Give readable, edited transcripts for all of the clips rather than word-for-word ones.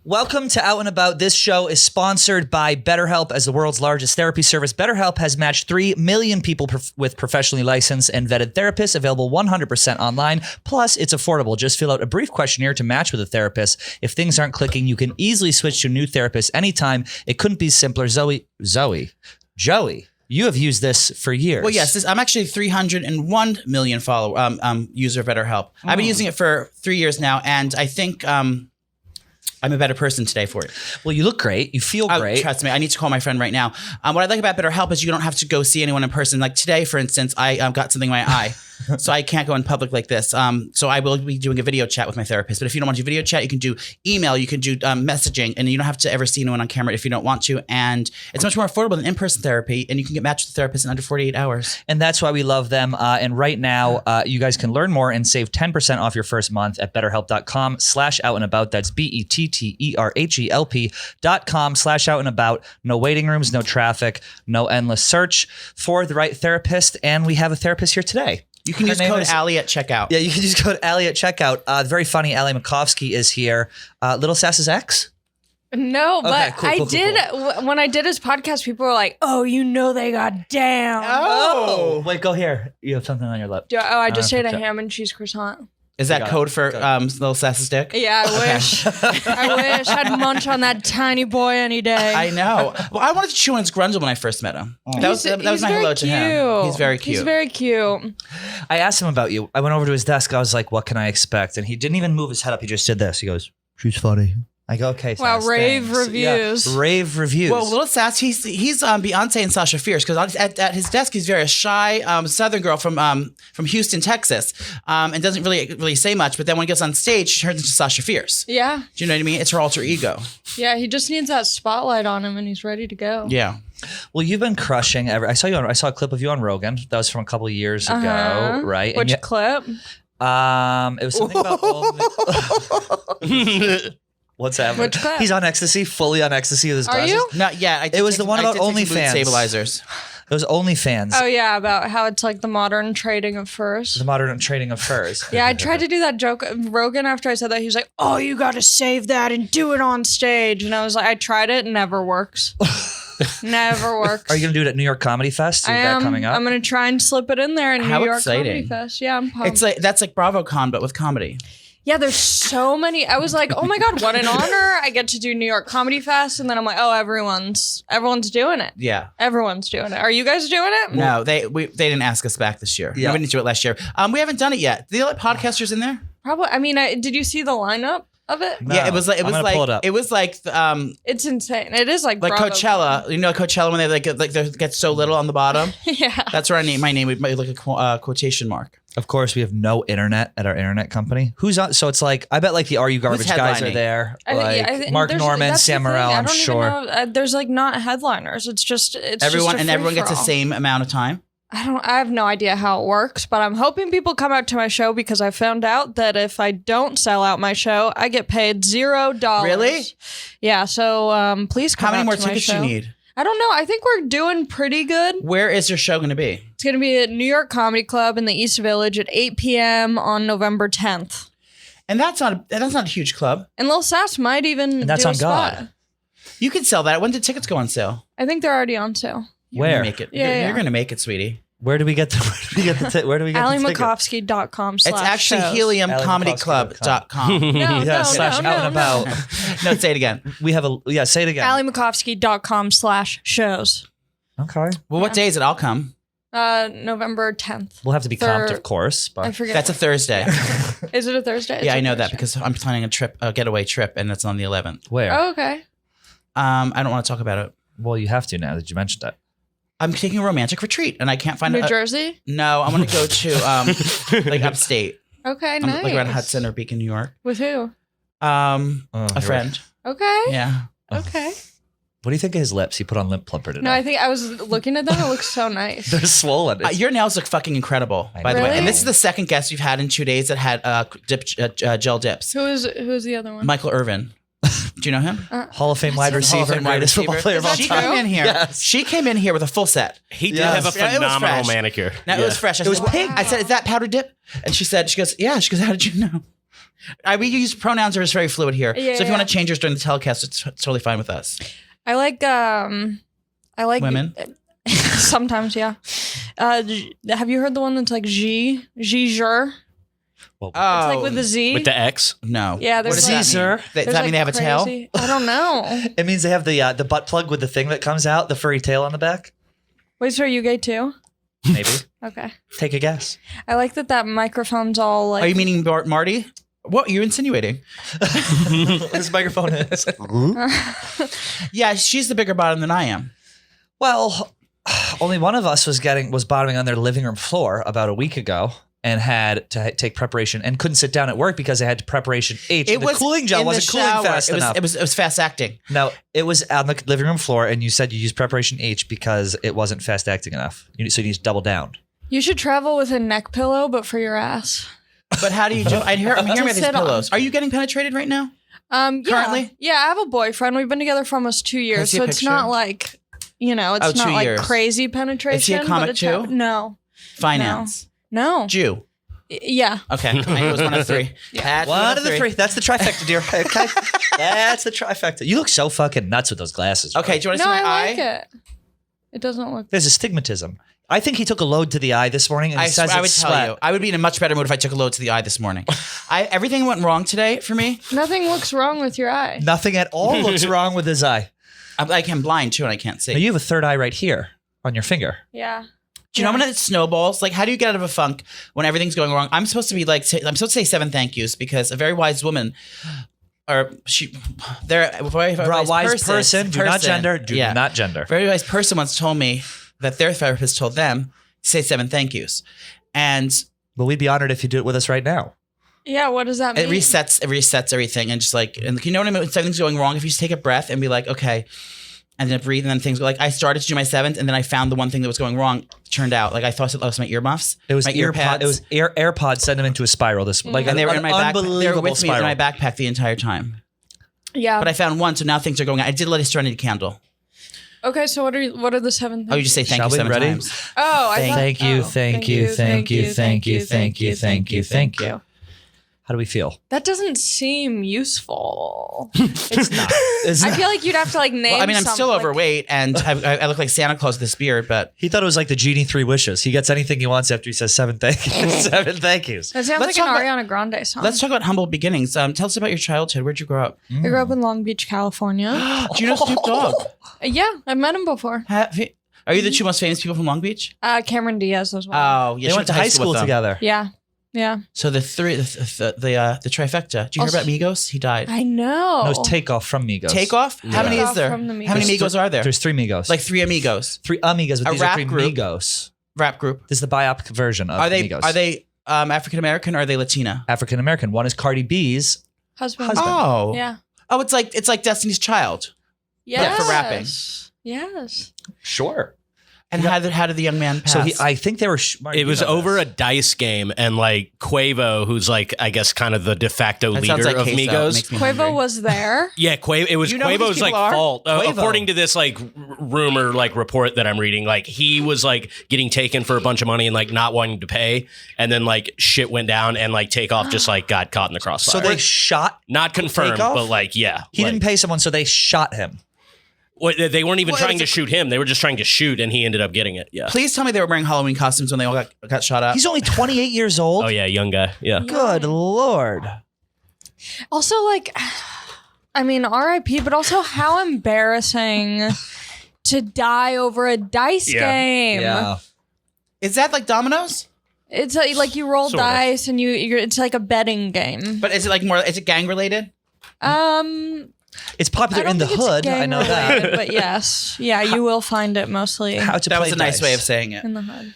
Welcome to Out and About. This show is sponsored by BetterHelp. As the world's largest therapy service, BetterHelp has matched 3 million people with professionally licensed and vetted therapists, available 100% online. Plus, it's affordable. Just fill out a brief questionnaire to match with a therapist. If things aren't clicking, you can easily switch to a new therapist anytime. It couldn't be simpler. Joey, you have used this for years. Well, yes, I'm actually 301 million follower user of BetterHelp. I've been using it for 3 years now, and I think I'm a better person today for it. Well, you look great. You feel great. Trust me, I need to call my friend right now. What I like about BetterHelp is you don't have to go see anyone in person. Like today, for instance, I got something in my eye. So I can't go in public like this. So I will be doing a video chat with my therapist. But if you don't want to do video chat, you can do email, you can do messaging, and you don't have to ever see anyone on camera if you don't want to. And it's much more affordable than in-person therapy, and you can get matched with a therapist in under 48 hours. And that's why we love them. And right now, you guys can learn more and save 10% off your first month at betterhelp.com/outlandabout. That's BetterHelp.com/outlandabout. No waiting rooms, no traffic, no endless search for the right therapist. And we have a therapist here today. You can use code Ali at checkout. Yeah, you can use code Ali at checkout. The very funny Ali Macofsky is here. Lil Sas's ex? No, but okay, cool. when I did his podcast, people were like, "Oh, you know they got down." Oh, wait, go here. You have something on your lip. I just ate a ham and cheese croissant. Is that code for Lil Sas's dick? Yeah, I wish. I wish I'd munch on that tiny boy any day. I know. Well, I wanted to chew on his grundle when I first met him. That was my hello to him. He's very cute. He's very cute. I asked him about you. I went over to his desk. I was like, "What can I expect?" And he didn't even move his head up. He just did this. He goes, "She's funny." I go, "Okay, wow, Sass, rave thanks." reviews. Yeah, rave reviews. Well, Lil Sas, he's Beyonce and Sasha Fierce, because at his desk he's very shy Southern girl from Houston, Texas, and doesn't really say much. But then when he gets on stage, she turns into Sasha Fierce. Yeah. Do you know what I mean? It's her alter ego. Yeah, he just needs that spotlight on him, and he's ready to go. Yeah. Well, you've been crushing. I saw a clip of you on Rogan. That was from a couple of years ago, right? Which clip? It was something about What's happening? Which clip? He's on ecstasy, fully on ecstasy with his glasses. Are you? Not yet. It was the one about OnlyFans. Stabilizers. It was OnlyFans. Oh yeah, about how it's like the modern trading of furs. The modern trading of furs. Yeah, I tried to do that joke. Rogan, after I said that, he was like, "Oh, you got to save that and do it on stage." And I was like, I tried it, never works. Never works. Are you gonna do it at New York Comedy Fest? Is that coming up? I'm gonna try and slip it in there in New York exciting. Comedy Fest. Yeah, I'm pumped. It's that's like BravoCon, but with comedy. Yeah, there's so many. I was like, oh my God, what an honor. I get to do New York Comedy Fest. And then I'm like, oh, everyone's doing it. Yeah. Everyone's doing it. Are you guys doing it? No, they didn't ask us back this year. Yeah. We didn't do it last year. We haven't done it yet. Did they let podcasters in there? Probably. I mean, did you see the lineup of it? No. Yeah, it was like pull it up. It's insane. It is like Bravo. Coachella. You know Coachella when they they get so little on the bottom? Yeah. That's where my name would be like a quotation mark. Of course, we have no internet at our internet company. Who's on? So it's like, I bet like the Are You Garbage guys are there. Like Mark Norman, Sam Morril, I'm sure. There's like not headliners. It's just everyone just gets the same amount of time. I have no idea how it works, but I'm hoping people come out to my show because I found out that if I don't sell out my show, I get paid $0. Really? Yeah. So please come out to my show. How many more tickets you need? I don't know. I think we're doing pretty good. Where is your show going to be? It's going to be at New York Comedy Club in the East Village at 8 p.m. on November 10th. And that's not a huge club. And Lil Sas might even that's do on a spot. God. You could sell that. When did tickets go on sale? I think they're already on sale. Where? Make it. Yeah, You're going to make it, sweetie. Where do we get the AliMacofsky.com/shows. It's actually heliumcomedyclub.com. No, slash out and about. No, say it again. Say it again. AliMacofsky.com/shows. Okay. Well, what day is it? I'll come. November 10th. We'll have to be comped, of course. But I forget. That's a Thursday. Is it a Thursday? Yeah, I know that because I'm planning a getaway trip, and it's on the 11th. Where? Oh, okay. I don't want to talk about it. Well, you have to now that you mentioned it. I'm taking a romantic retreat, and I can't find New Jersey? No, I want to go to like upstate. Okay, nice. Like around Hudson or Beacon, New York. With who? A friend. Okay. Yeah. Okay. What do you think of his lips? He put on lip plumper today. No, I think I was looking at them. It looks so nice. They're swollen. Your nails look fucking incredible, by the way. And this is the second guest you've had in 2 days that had gel dips. Who is the other one? Michael Irvin. Do you know him? Hall of Fame wide receiver, greatest football player of all time. She came in here. Yes. She came in here with a full set. He did have a phenomenal manicure. Now it was fresh. It was pink. I said, "Is that powder dip?" And she goes, "Yeah." She goes, "How did you know?" We use pronouns are just very fluid here. Yeah, so if you yeah. want to change yours during the telecast, it's totally fine with us. I like Women? Sometimes, yeah. Have you heard the one that's like Giger? Well, It's like with the Z. With the X. No. Yeah, there's What does that Caesar. mean? Does There's, that like, mean they have a tail? crazy- I don't know. it means they have the butt plug with the thing that comes out, the furry tail on the back. Wait, so are you gay too? Maybe. Okay. Take a guess. I like that microphone's all like. Are you meaning Marty? What are you insinuating? This microphone is. Yeah, she's the bigger bottom than I am. Well, only one of us was bottoming on their living room floor about a week ago and had to take preparation and couldn't sit down at work because they had preparation H. The cooling gel in the wasn't cooling shower. fast enough. It was fast acting. No, it was on the living room floor, and you said you used preparation H because it wasn't fast acting enough. So you need to double down. You should travel with a neck pillow, but for your ass. But how do you do? I'm hearing about these sit on. pillows. Are you getting penetrated right now? Yeah. Currently? Yeah, I have a boyfriend. We've been together for almost 2 years, see a so it's picture? not like, it's 2 not like years. crazy penetration. Is he a but comic it's too? No. Finance. No. Jew. Yeah. Okay. I knew it was one of three. That's One of the three. That's the trifecta, dear. Okay. That's the trifecta. You look so fucking nuts with those glasses. Okay, do you want to No, see my I eye? like it. It doesn't look. There's astigmatism. I think he took a load to the eye this morning and I says would it's tell sweat. you. I would be in a much better mood if I took a load to the eye this morning. Everything went wrong today for me. Nothing looks wrong with your eye. Nothing at all looks wrong with his eye. I'm blind too and I can't see. Now, you have a third eye right here on your finger. Yeah. Do you know when it snowballs? Like, how do you get out of a funk when everything's going wrong? I'm supposed to be like, I'm supposed to say 7 thank yous because a very wise woman, they're a Wise person, do not gender, do yeah. not gender. A very wise person once told me that their therapist told them to say 7 thank yous. And But we'd be honored if you do it with us right now. Yeah, what does that mean? it resets everything. And just like, and you know what I mean? When something's going wrong, if you just take a breath and be like, okay, and then breathe, and then things go like, I started to do my 7th, and then I found the one thing that was going wrong. Turned out like I thought it was my earmuffs. It was my AirPods. It was AirPods sent them into a spiral. This like and they were in my backpack. They were unbelievable with me in spiral. my backpack the entire time. Yeah. But I found one, so now things are going. I did light a serenity candle. Okay, so what are the 7 things? Oh, you just say thank Shall you we? 7 Ready? times. Oh, I thought, Thank you, oh, thank you, thank you, thank you, thank you, thank you, thank you. How do we feel? That doesn't seem useful. It's not. It's I not- feel like you'd have to like name. Well, I mean, I'm still something, like- overweight, and I look like Santa Claus with this beard. But He thought it was like the genie 3 wishes. He gets anything he wants after he says 7 thank yous. 7 thank yous. That sounds Let's like an talk about- Ariana Grande song. let's talk about humble beginnings. Tell us about your childhood. Where'd you grow up? I grew up in Long Beach, California. Do you know Snoop Dogg? Yeah, I've met him before. Are you the 2 most famous people from Long Beach? Cameron Diaz as well. Oh, yeah. They she went to high school with them. together. Yeah. So the trifecta. Did you hear about Migos? He died. I know. No, it's Takeoff from Migos. Takeoff? How many is Takeoff there? from the How many Migos. Migos are there? There's 3 Migos. Like 3 amigos. 3 amigos, but A these are rap 3 group. Migos. Rap group. This is the biopic version of Are they Migos. African American or are they Latina? African American? One is Cardi B's. Husband. Oh. Yeah. Oh, it's like Destiny's Child. Yes. for rapping. Yes. Sure. And how did the young man pass? So I think they were. Marty, It you was know over this. a dice game, and like Quavo, who's like I guess kind of the de facto That sounds leader like of queso. It Migos. makes me Quavo hungry. was there. Yeah, it was You know who these Quavo's like people are? fault. Quavo. According to this like rumor, like report that I'm reading, like he was like getting taken for a bunch of money and like not wanting to pay, and then like shit went down, and like Takeoff just like got caught in the crossfire. So they shot. not confirmed, Takeoff? but like yeah, He like, didn't pay someone, so they shot him. well, they weren't even Well, trying it's to a- shoot him. They were just trying to shoot, and he ended up getting it. Yeah. Please tell me they were wearing Halloween costumes when they all got shot up. He's only 28 years old. Oh yeah, young guy. Yeah. Good Lord. Also, like, I mean, R.I.P., but also how embarrassing to die over a dice Yeah. game. Yeah. Is that like dominoes? It's like you roll Sort of. dice and it's like a betting game. But is it like more? Is it gang related? It's I popular don't in the think it's hood. I know that. gang-related, but yes, yeah, you will find it mostly How to That play was a nice dice. way of saying it. in the hood.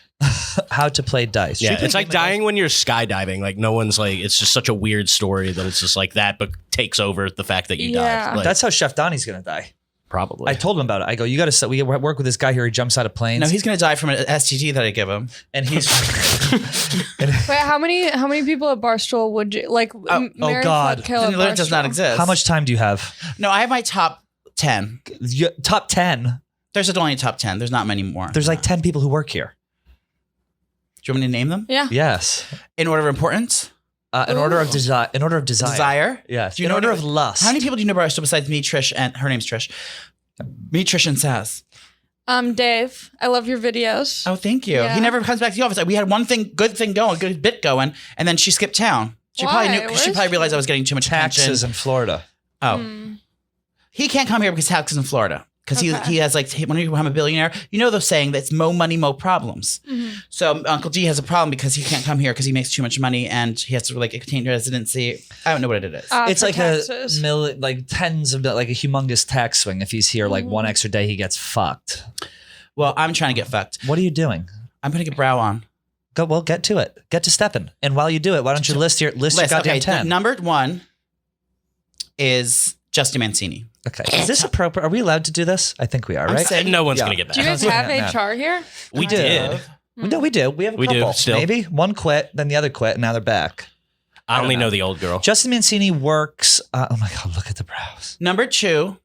How to play dice. Yeah, Should we it's like play game of dying when you're skydiving. Like no one's like, it's just such a weird story that it's just like that, but takes over the fact that you Yeah. died. Like, That's how Chef Donnie's gonna die. probably. I told him about it. I go, you got to. We work with this guy here. He jumps out of planes. No, he's gonna die from an STD that I give him. and he's. Wait, how many people at Barstool would you like? Marry, God. fuck, kill It at literally does not Barstool? exist. How much time do you have? No, I have my top 10. Top 10. There's only a top 10. There's not many more. There's like 10 people who work here. Do you want me to name them Yeah. Yes. in order of importance? In order of desire. In order of desire. Desire? Yes. Do you In know order any- of lust. How many people do you know Barstool besides me, Trish, and her name's Trish? Me, Trish, and Saz. Dave, I love your videos. Oh, thank you. Yeah. He never comes back to the office. We had one good thing going, good bit going, and then she skipped town. She Why? probably Where she is probably she? realized I was getting too much Taxes attention. in Florida. Oh, he can't come here because taxes in Florida. Because Okay. he has like, when you become a billionaire, you know the saying that's mo money, mo problems. So Uncle D has a problem because he can't come here because he makes too much money and he has to like obtain residency. I don't know what it is. It's For like taxes. like tens of like a humongous tax swing. If he's here like one extra day, he gets fucked. Well, I'm trying to get fucked. What are you doing? I'm putting a brow on. Get to it. Get to stepping. And while you do it, why don't you list your goddamn Okay, 10? number 1 is Justin Mancini. Okay. Is this appropriate? Are we allowed to do this? I think we are, I'm right? saying- No one's Yeah. gonna get Do you back. guys have Yeah. HR here? We do. did. No, we do. We have a We do, couple. still. Maybe. One quit, then the other quit, and now they're back. I only know the old girl. Justin Mancini works. Oh my God, look at the brows. Number 2.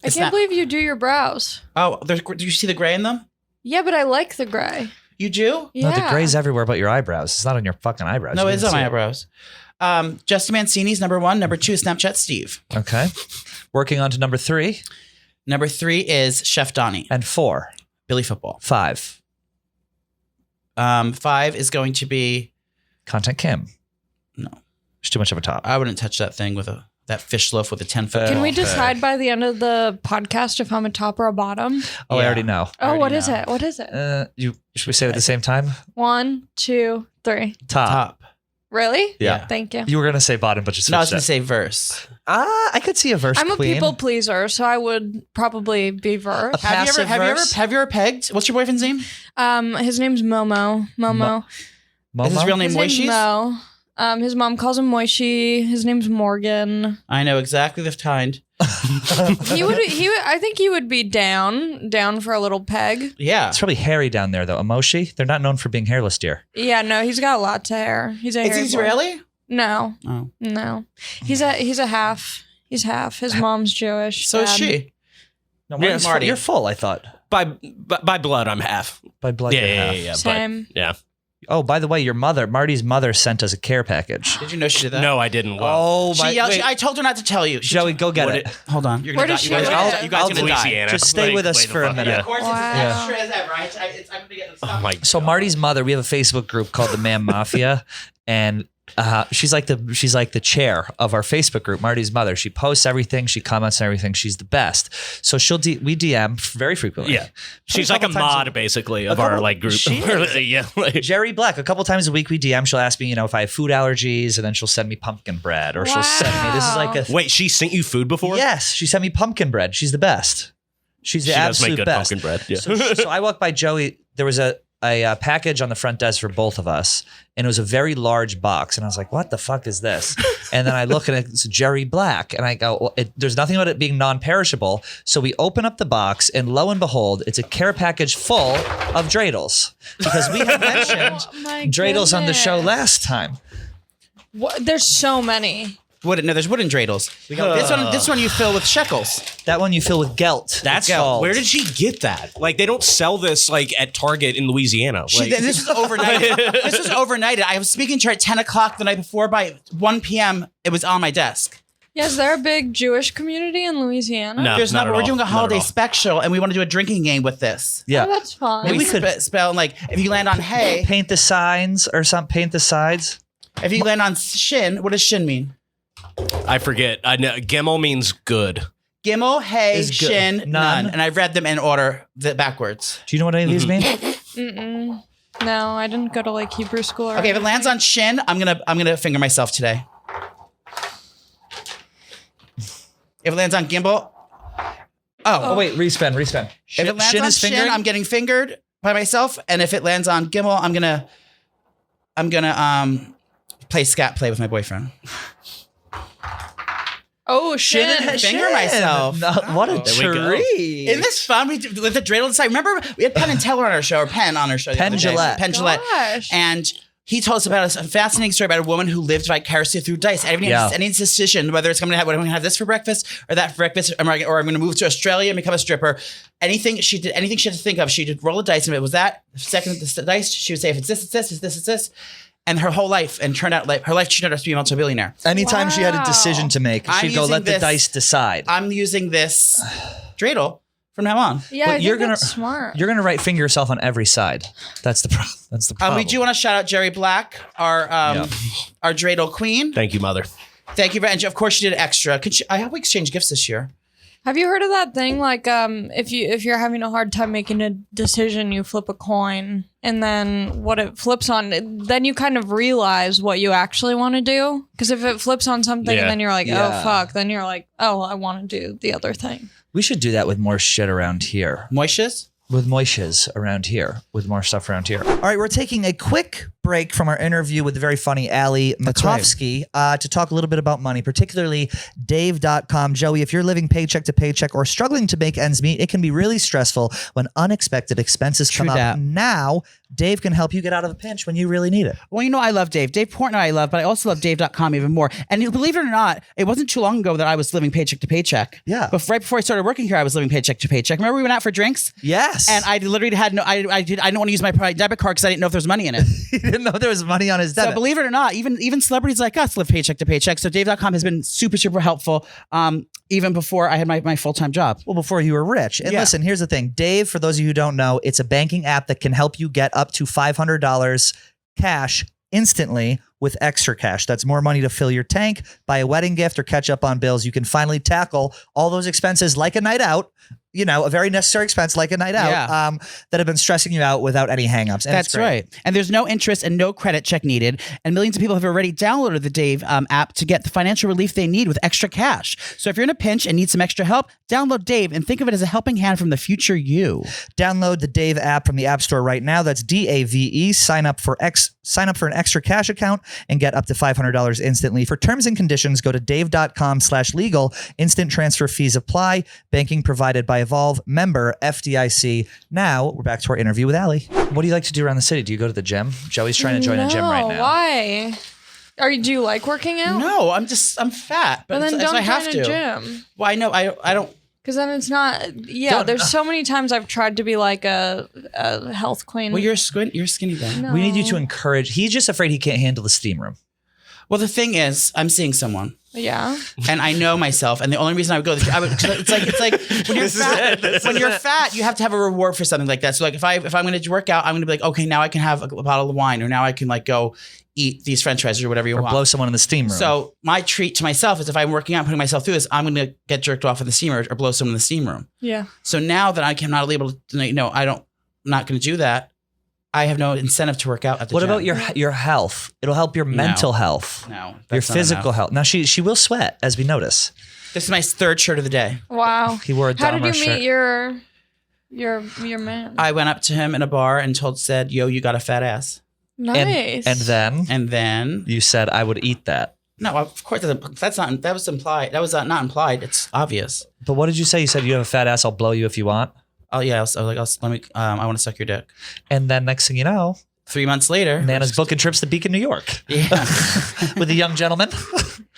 I It's can't not- believe you do your brows. Oh, do you see the gray in them? Yeah, but I like the gray. You do? Yeah. No, the gray's everywhere but your eyebrows. It's not on your fucking eyebrows. No, You it's can on my see it. eyebrows. Justin Mancini's number 1. Number 2 is Snapchat Steve. Okay. Working on to number 3 Number 3 is Chef Donnie. and 4, Billy Football. 5. 5 is going to be, Content Kim. No. It's too much of a top. I wouldn't touch that thing with that fish loaf with a 10-foot. Can we Okay. decide by the end of the podcast if I'm a top or a bottom? Oh, I Yeah. already know. Oh, already what is know. it? What is it? Should we say it at the same time? 1, 2, 3. Top. Top. Really? Yeah. Thank you. You were gonna say bottom, but you switched No, I was going to it. say verse. I could see a verse I'm a queen. people pleaser, so I would probably be verse. Passive verse? Have you ever pegged? What's your boyfriend's name? His name's Momo. Momo. Is his Momo? real name His name's Moishis? Mo. His mom calls him Moishi. His name's Morgan. I know exactly the kind. He would. I think he would be down for a little peg. Yeah. It's probably hairy down there, though. Emoshi? They're not known for being hairless deer. Yeah, no, he's got lots of hair. He's a Is he hairy boy. Israeli? No, Oh. no. He's a half. He's half. His mom's Jewish. So is dad. she. No, Yeah, Marty's Marty. You're full, I thought. By blood, I'm half. By blood, Yeah, you're yeah, half. yeah, yeah. Same. But, yeah. Oh, by the way, Marty's mother sent us a care package. Did you know she did that? No, I didn't. Well, Oh, She yelled, I told her not to tell you. She Joey, go get What it. Hold on. You're Where gonna does die. she You guys, live? you guys are gonna die. Louisiana. Just stay with us Way the for a fuck- minute. yeah. Of course, Wow. it's as extra as ever. I'm gonna get Oh my So God. Marty's mother, we have a Facebook group called the Man Mafia, and she's like the chair of our Facebook group. Marty's mother. She posts everything. She comments on everything. She's the best. So we DM very frequently. Yeah. She's like a mod, basically, of A our couple- like group. She is. Yeah. Like, Jerry Black, a couple times a week we DM. She'll ask me, if I have food allergies, and then she'll send me pumpkin bread, or she'll send me. This is like a wait, she sent you food before? yes. She sent me pumpkin bread. She's the best. She's the She does absolute make good best. pumpkin bread. Yeah. So I walked by Joey. There was a package on the front desk for both of us, and it was a very large box. And I was like, "What the fuck is this?" And then I look and it's Jerry Black, and I go, well, there's nothing about it being non-perishable. So we open up the box, and lo and behold, it's a care package full of dreidels, because we had mentioned Oh my dreidels on the show goodness. last time. What? There's so many. there's wooden dreidels. This one you fill with shekels. That one you fill with gelt. That's It's called. where did she get that? Like, they don't sell this like at Target in Louisiana. Like, This was overnight. This was overnighted. I was speaking to her at 10 o'clock the night before. By 1 p.m., it was on my desk. Yeah, is there a big Jewish community in Louisiana? No. There's not. at We're all. doing a Not at holiday all. special, and we want to do a drinking game with this. Yeah. Oh, that's fun. Maybe we we could- could spell like if you land on hay, Paint the signs or something. Paint the sides. if you land on shin, what does shin mean? I forget. I know Gimel means good. Gimel, hay, Is good. shin, None. none. And I've read them in order backwards. Do you know what any of these mean? Mm-mm. No, I didn't go to like Hebrew school. Or Okay, if it lands on shin, I'm gonna finger myself today. If it lands on gimbal, Oh wait, respin. if it lands on shin, I'm getting fingered by myself. And if it lands on gimbal, I'm gonna play scat play with my boyfriend. Oh shit! Finger myself. No, what a There we go. treat. Isn't this fun? We did with the dreidel inside. Remember, we had Penn and Teller on our show, or Penn on our show. the Penn other day. Jillette. Penn Jillette. Gosh. And he told us about a fascinating story about a woman who lived vicariously through dice. Any decision, whether it's I'm going to have this for breakfast or that for breakfast, or I'm going to move to Australia and become a stripper. Anything she had to think of, she did roll a dice, and if it was that second the dice, she would say, if it's this, it's this, it's this, it's this. And her whole life, and turned out like her life, she turned out to be a multi-billionaire. Anytime she had a Wow. decision to make, I'm she'd go, using let the this- dice decide. I'm using this dreidel from now on. Yeah, But I you're think gonna- that's smart. You're going to right finger yourself on every side. That's the problem. That's the problem. We do want to shout out Jerry Black, our dreidel queen. Thank you, mother. Thank you very much. Of course, she did extra. I hope we exchange gifts this year. Have you heard of that thing? Like, if you're having a hard time making a decision, you flip a coin, and then what it flips on, then you kind of realize what you actually want to do. Because if it flips on something, Yeah. and then you're like, Yeah. oh fuck, then you're like, oh, I want to do the other thing. We should do that with more shit around here. Moishes? With moishes around here, with more stuff around here. All right, we're taking a quick break from our interview with the very funny Ali Macofsky to talk a little bit about money, particularly Dave.com. Joey, if you're living paycheck to paycheck or struggling to make ends meet, it can be really stressful when unexpected expenses come True up. that. Now, Dave can help you get out of a pinch when you really need it. Well, you know, I love Dave. Dave Portnoy I love, but I also love Dave.com even more. And believe it or not, it wasn't too long ago that I was living paycheck to paycheck. Yeah. But right before I started working here, I was living paycheck to paycheck. Remember we went out for drinks? Yes. And I literally had no, I didn't want to use my debit card because I didn't know if there was money in it. he didn't know there was money on his So debit. believe it or not, even celebrities like us live paycheck to paycheck. So Dave.com has been super, super helpful. Even before I had my full-time job. Well, before you were rich. And Yeah. listen, here's the thing. Dave, for those of you who don't know, it's a banking app that can help you get up to $500 cash instantly with extra cash. That's more money to fill your tank, buy a wedding gift, or catch up on bills. You can finally tackle all those expenses like a night out, you know, a very necessary expense like a night out that have been stressing you out without any hangups. And it's That's great. right. And there's no interest and no credit check needed. And millions of people have already downloaded the Dave app to get the financial relief they need with extra cash. So if you're in a pinch and need some extra help, download Dave and think of it as a helping hand from the future you. Download the Dave app from the App Store right now. That's DAVE. Sign up for an extra cash account and get up to $500 instantly. For terms and conditions, go to dave.com/legal. Instant transfer fees apply. Banking provided by Evolve. Member FDIC. Now we're back to our interview with Ali. What do you like to do around the city? Do you go to the gym? Joey's trying to join a gym right now. Why? Do you like working out? No, I'm fat, but Well, then it's- don't I have join to. a gym. Well, I know I don't. Because then it's not. Yeah, there's so many times I've tried to be like a health queen. Well, you're skinny then. No. We need you to encourage. He's just afraid he can't handle the steam room. Well, the thing is, I'm seeing someone. Yeah. And I know myself, and the only reason I would go, it's like when you're fat. When you're fat, you have to have a reward for something like that. So like if I'm going to work out, I'm going to be like, okay, now I can have a bottle of wine, or now I can like go eat these French fries or whatever you Or want. blow someone in the steam room. So my treat to myself is if I'm working out, putting myself through this, I'm going to get jerked off in the steamer or blow someone in the steam room. Yeah. So now that I'm not able to, I'm not going to do that. I have no incentive to work out at the what gym. about your health? It'll help your mental health. No, Your that's not physical enough. health. Now she will sweat, as we notice. This is my third shirt of the day. Wow. He wore a How did Dahmer you shirt. meet your man? I went up to him in a bar and said, "Yo, you got a fat ass." Nice. And then And then you said, I would eat that. no, of course that was implied. That was not implied. It's obvious. But what did you say? You said, you have a fat ass, I'll blow you if you want. Oh yeah, I want to suck your dick. And then next thing you know, 3 months later, Nana's booking trips to Beacon, New York yeah. with a young gentleman.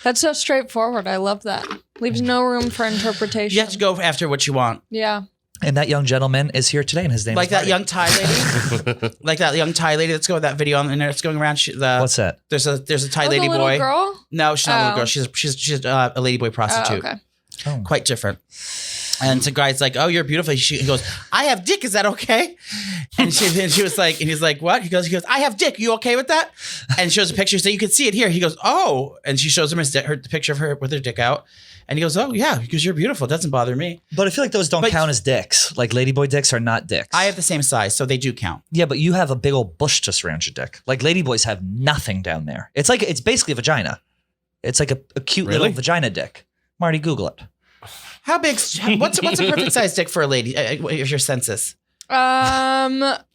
That's so straightforward. I love that. Leaves no room for interpretation. You have to go after what you want. Yeah. And that young gentleman is here today, and his name Like is that Marty. young Thai lady, like that young Thai lady. Let's go with that video on the internet. It's going around. What's that? There's a Thai Oh, the lady little boy. girl? No, she's not a little Oh. girl. She's a ladyboy Oh, prostitute. okay. Oh. Quite different. And the guy's like, "Oh, you're beautiful." He goes, "I have dick. Is that okay?" And she was like, and he's like, "What?" He goes, "I have dick. You okay with that?" And shows a picture. So you can see it here. He goes, "Oh," and she shows him the picture of her with her dick out. And he goes, "Oh yeah, because you're beautiful. It doesn't bother me." But I feel like those don't But- count as dicks. Like ladyboy dicks are not dicks. I have the same size, so they do count. Yeah, but you have a big old bush just around your dick. Like ladyboys have nothing down there. It's basically a vagina. It's like a cute Really? little vagina dick. Marty, Google it. How big? What's a perfect size dick for a lady? If your census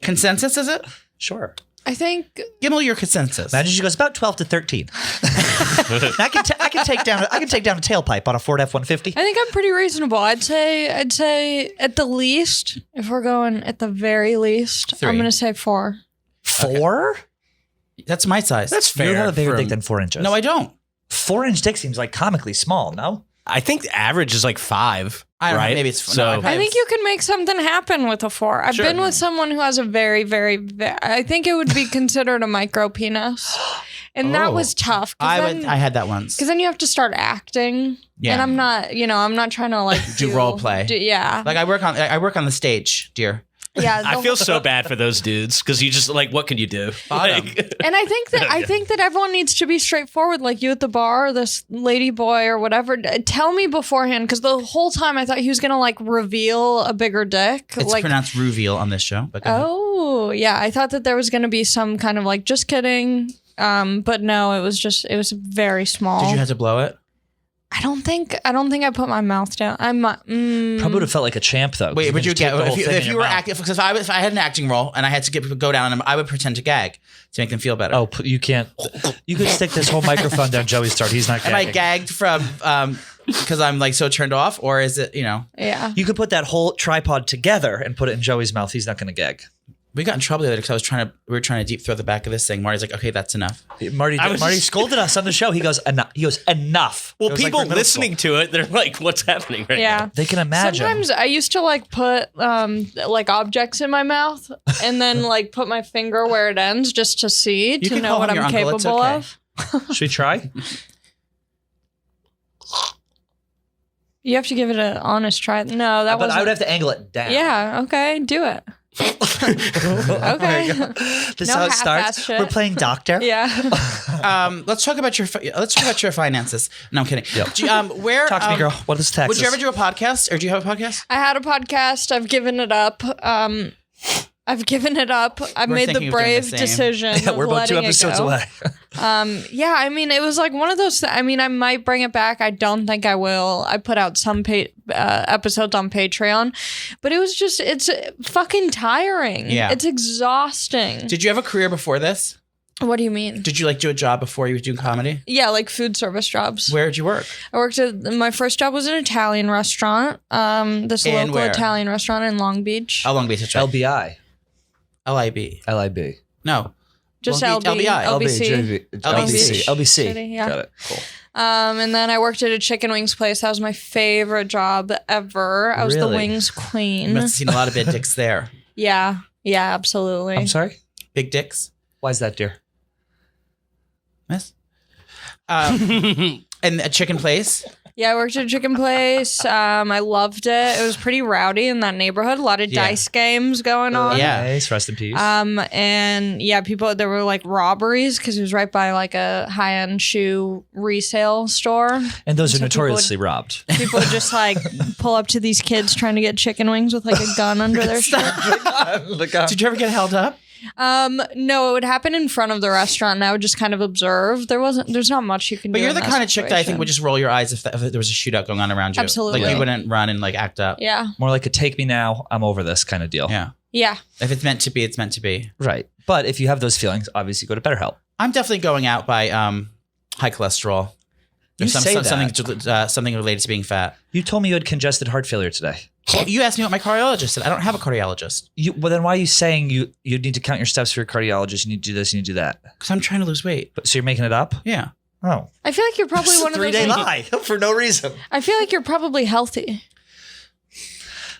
consensus is it? Sure. I think Give me your consensus. Imagine she goes about 12 to 13. I can take down a tailpipe on a Ford F-150. I think I'm pretty reasonable. I'd say at the least, if we're going at the very least, 3. I'm gonna say 4. 4? That's my size. That's fair. You have a bigger for dick than 4 inches. No, I don't. 4-inch dick seems like comically small, no? I think the average is like 5. I don't know, right? maybe it's so. no, I've had- I think you can make something happen with a 4. I've been with someone who has a very, very, I think it would be considered a micro penis. And that was tough. I had that once. Because then you have to start acting. Yeah. And I'm not trying to like do role play. Yeah. Like I work on the stage, dear. Yeah. I feel so bad for those dudes because you just like, what can you do? Like, And I think that everyone needs to be straightforward, like you at the bar, or this lady boy or whatever. Tell me beforehand, because the whole time I thought he was gonna like reveal a bigger dick. It's like, pronounced reveal on this show. But go ahead. oh yeah, I thought that there was gonna be some kind of like just kidding. But no, it was very small. Did you have to blow it? I don't think I put my mouth down. Probably would have felt like a champ though. Wait, would you just take get the whole thing if in you your were mouth. acting? Because if I had an acting role and I had to go down on them, I would pretend to gag to make them feel better. Oh, you can't. You could stick this whole microphone down Joey's throat. He's not Am gagging. I gagged from because I'm like so turned off, or is it Yeah. You could put that whole tripod together and put it in Joey's mouth. He's not going to gag. We got in trouble the other day because we were trying to deep throw the back of this thing. Marty's like, okay, that's enough. Marty scolded us on the show. He goes, enough. Enough. well, It was like people we're in middle listening school. to it, they're like, what's happening right Yeah. now? They can imagine. Sometimes I used to like put like objects in my mouth and then like put my finger where it ends just to see to can know call what him your I'm uncle, it's capable okay. of. Should we try? You have to give it an honest try. No, that But was I would have to angle it down. Yeah, okay, do it. Okay. This is No how it half-ass starts. shit. We're playing doctor. Yeah. Let's talk about your finances. No, I'm kidding. Do you, where Talk to me, girl. What is Texas? Would you ever do a podcast, or do you have a podcast? I had a podcast. I've given it up. I've given it up. I We're made the thinking of doing brave the same. decision. Yeah, of we're about 2 letting it episodes go. away. Yeah, I mean, it was like one of those. I mean, I might bring it back. I don't think I will. I put out some episodes on Patreon, but it was just, it's fucking tiring. Yeah. It's exhausting. Did you have a career before this? What do you mean? Did you like do a job before you were doing comedy? Yeah, like food service jobs. Where did you work? I worked at, my first job was an Italian restaurant. This And local where? Italian restaurant in Long Beach. How Long Beach? That's right. LBI. LIB. LIB. No. Just Long Beach, LBI. LBC. LBC. LBC. City, yeah. Got it. Cool. And then I worked at a chicken wings place. That was my favorite job ever. I was the Really? wings You queen. must have seen a lot of big dicks there. Yeah. Yeah, absolutely. I'm sorry? Big dicks. Why is that, dear? Yes. And a chicken place. Yeah, I worked at a chicken place. I loved it. It was pretty rowdy in that neighborhood. A lot of Yeah. dice games going on. Yeah. Nice. Rest in peace. And yeah, there were like robberies because it was right by like a high-end shoe resale store. and those are so people notoriously robbed. People would just like pull up to these kids trying to get chicken wings with like a gun under their shirt. Did you ever get held up? No, it would happen in front of the restaurant and I would just kind of observe. There's not much you can But do. you're in the that kind of chick that I think situation. would just roll your eyes if there was a shootout going on around you. Absolutely. Like you wouldn't run and like act up. Yeah. More like a take me now, I'm over this kind of deal. Yeah. Yeah. If it's meant to be, it's meant to be. Right. But if you have those feelings, obviously go to BetterHelp. I'm definitely going out by high cholesterol. You say that. Something related to being fat. You told me you had congested heart failure today. You asked me what my cardiologist said. I don't have a cardiologist Well, then why are you saying you need to count your steps for your cardiologist? You need to do this, you need to do that. because I'm trying to lose weight. So you're making it up? Yeah. Oh. I feel like you're probably one of those. 3-day lie for no reason. I feel like you're probably healthy.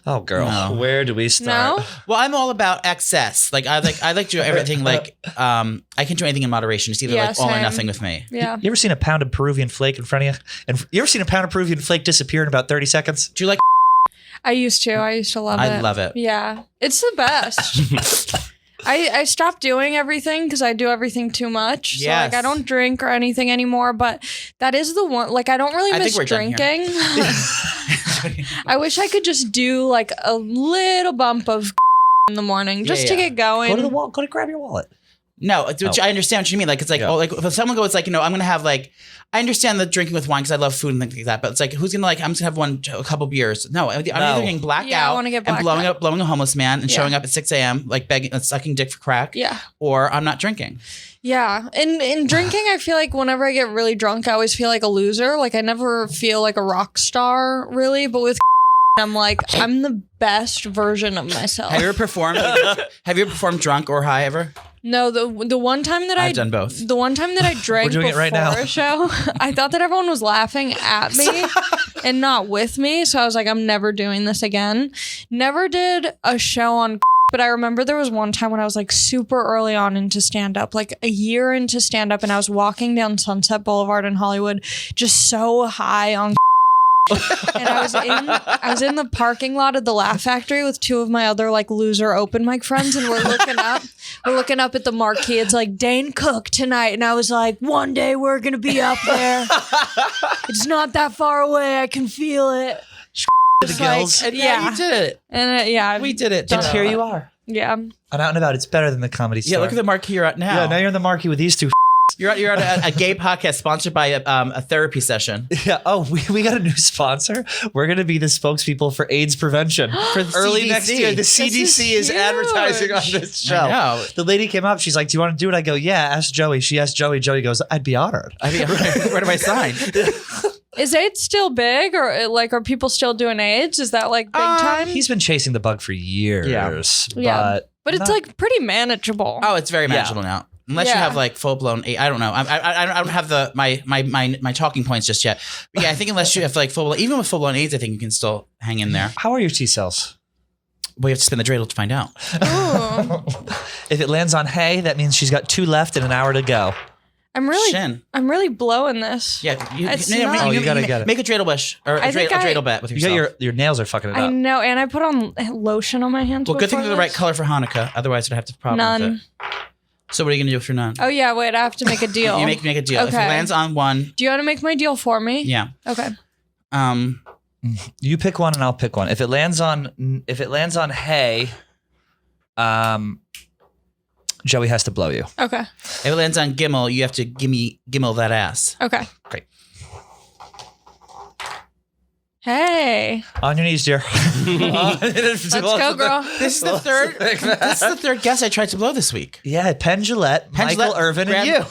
Oh, girl. No. Where do we start? No? Well, I'm all about excess. Like I like to do everything. Like I can do anything in moderation. It's either Yeah, like all or same. nothing with me. Yeah. You ever seen a pound of Peruvian flake in front of you? And you ever seen a pound of Peruvian flake disappear in about 30 seconds? Do you like? I used to love it. I love it. Yeah. It's the best. I stopped doing everything because I do everything too much. So Yes. like I don't drink or anything anymore, but that is the one, like I don't really I miss think we're done here. drinking. I wish I could just do like a little bump of in the morning just to Yeah. get going. Go to the wall. Go to grab your wallet. No, which Oh. I understand what you mean. Like it's like Yeah. oh, like if someone goes like I'm gonna have like I understand the drinking with wine because I love food and things like that. But it's like who's gonna like I'm just gonna have a couple beers. No, I'm either getting blacked Yeah, I out wanna get and blacked blowing a homeless man and Yeah. showing up at 6 a.m. like begging sucking dick for crack. Yeah. Or I'm not drinking. Yeah. And in drinking, I feel like whenever I get really drunk, I always feel like a loser. Like I never feel like a rock star really, but with I'm like, I'm the best version of myself. Have you ever performed? Have you ever performed drunk or high ever? No, the one time that I've done both. The one time that I drank We're doing it before right now. a show, I thought that everyone was laughing at me and not with me. So I was like, I'm never doing this again. Never did a show on, but I remember there was one time when I was like super early on into stand-up, like a year into stand-up, and I was walking down Sunset Boulevard in Hollywood, just so high on and I was in the parking lot of the Laugh Factory with two of my other like loser open mic friends, and we're looking up at the marquee. It's like Dane Cook tonight, and I was like, one day we're gonna be up there. It's not that far away. I can feel it. The gills. And yeah, you did it. And yeah, We did it. And here you are. yeah. I'm out and about. It's better than the Comedy Store. Yeah, look at the marquee you're at now. Yeah, now you're in the marquee with these two. You're at a gay podcast sponsored by a therapy session. Yeah. Oh, we got a new sponsor. We're going to be the spokespeople for AIDS prevention For the early CDC. next year. The This CDC is is advertising on huge. this show. I know. The lady came up. She's like, "Do you want to do it?" I go, "Yeah." Ask Joey. She asked Joey. Joey goes, "I'd be honored." I mean, where do I sign? Is AIDS still big, or like are people still doing AIDS? Is that like big time? He's been chasing the bug for years. Yeah. But it's not- like pretty manageable. Oh, it's very manageable now. Unless you Yeah. have like full blown, I don't know. I don't have my talking points just yet. But yeah, I think unless you have like even with full blown AIDS, I think you can still hang in there. How are your T cells? We have to spin the dreidel to find out. Ooh. If it lands on hay, that means she's got 2 left and an hour to go. I'm Shin. really blowing this. Yeah, It's not- Oh, you gotta get it. Make a dreidel wish or a I think dreidel bet with You got yourself. your nails are fucking it I up. know, and I put on lotion on my hands. Well, good thing before they're the right this. color for Hanukkah. Otherwise, I'd have to problem with None. it. So what are you gonna do with your none? Oh yeah, wait, I have to make a deal. You make a deal. If it Okay. lands on one, Do you want to make my deal for me? yeah. Okay. You pick one and I'll pick one. If it lands on hay, Joey has to blow you. Okay. If it lands on Gimel, you have to gimmel that ass. Okay. Great. Hey, On your knees, dear. let's go, girl. This is the third. This is the third guest I tried to blow this week. Yeah, Penn Jillette, Michael Gillette Irvin, and grabbed-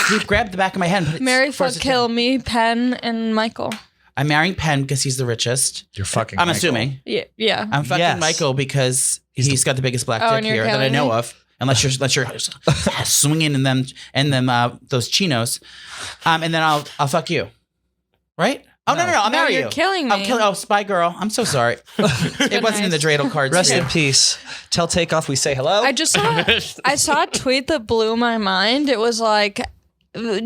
you. He grabbed the back of my head. And put it Mary towards fuck his kill head. me, Penn and Michael. I'm marrying Penn because he's the richest. You're fucking. I'm Michael. assuming. Yeah. I'm fucking Yes. Michael because he's got the biggest black Oh, dick and you're here that I killing know me? of. Unless you're swinging in them those chinos, and then I'll fuck you, right? Oh no! I'll marry you're you. killing I'm me. killing. Oh, spy girl. I'm so sorry. It wasn't in the dreidel cards. Rest for in you. peace. Tell Takeoff we say hello. I just saw I saw a tweet that blew my mind. It was like,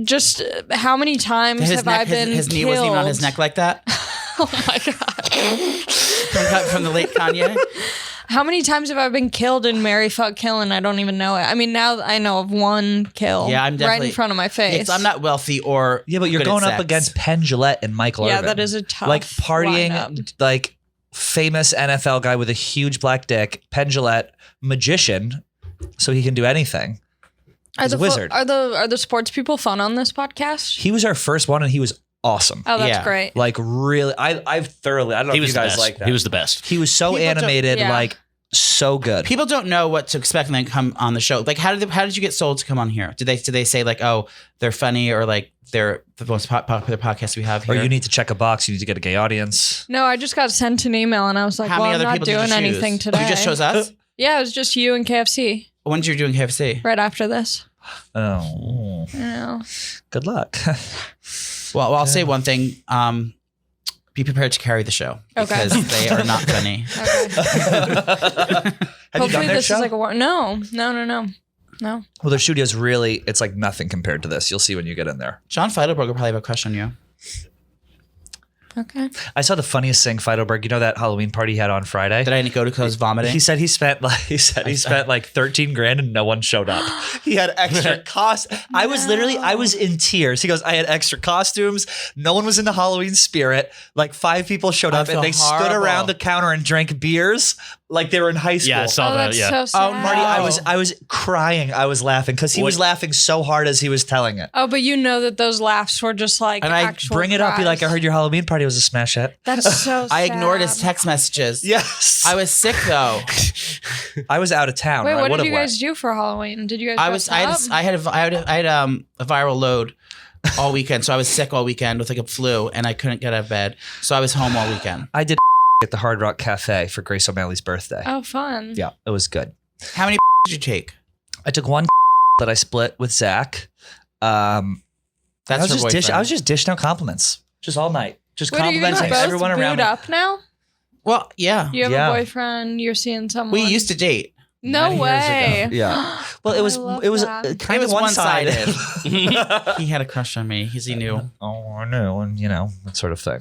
just how many times His have I neck, been his knee killed? wasn't even on his neck like that. Oh my god! From the late Kanye. How many times have I been killed in Mary fuck kill and I don't even know it? I mean, now I know of one kill. Yeah, I'm right definitely in front of my face. I'm not wealthy or yeah, but you're good at going up sex. against Penn Jillette and Michael Yeah, Irvin. that is a tough like partying, lineup. like famous NFL guy with a huge black dick. Penn Jillette, magician, so he can do anything. He's a wizard. Are the sports people fun on this podcast? He was our first one, and he was awesome. Oh, that's Yeah. great. Like really, I've thoroughly. I don't know He if was you the guys best. like that. He was the best. He was so People don't- animated, yeah. like so good. People don't know what to expect when they come on the show. Like, how did you get sold to come on here? Did they say like, oh, they're funny, or like they're the most popular podcast we have or here? you need to check a box. You need to get a gay audience. No, I just got sent an email and I was like, How well, many I'm other not people did you doing choose? anything today. You just chose us. Yeah, it was just you and KFC When did you doing KFC? right after this. Oh, I know. good luck. Well, I'll say one thing. Be prepared to carry the show Okay. because they are not funny. Okay. Have you Hopefully done their this show? is like a no. Well, their studio's really, it's like nothing compared to this. You'll see when you get in there. John Feidelberg will probably have a crush on you. Okay. I saw the funniest thing, Feidelberg. You know that Halloween party he had on Friday? Did I go to because I was vomiting? He said he spent like he spent like 13 grand and no one showed up. He had extra cost. I was in tears. He goes, I had extra costumes. No one was in the Halloween spirit. Like 5 people showed I up and feel they stood horrible. around the counter and drank beers like they were in high school. Yeah, I saw Oh, that. that's Yeah. so sad. Marty, Oh. I was crying. I was laughing because he was laughing so hard as he was telling it. Oh, but you know that those laughs were just like And I actual Bring it up. Be like, I cries. heard your Halloween party was a smash hit. That's so sad. I ignored his text messages. Yes. I was sick though. I was out of town. Wait, or I what did would've you went. guys do for Halloween? Did you guys I dress was up? I had a viral load all weekend, so I was sick all weekend with like a flu, and I couldn't get out of bed, so I was home all weekend. I did at the Hard Rock Cafe for Grace O'Malley's birthday. Oh, fun. Yeah, it was good. How many did you take? I took one that I split with Zach. That's I was her just boyfriend. I was just dishing out compliments just all night. Just Wait, are you guys complimenting both everyone around booed me. up now? Well, yeah. You have Yeah. a boyfriend. You're seeing someone. We used to date. No Many years way. ago. Yeah. Well, it I was love it was that. kind It of was one-sided. He had a crush on me because he knew. Oh, I know, and that sort of thing.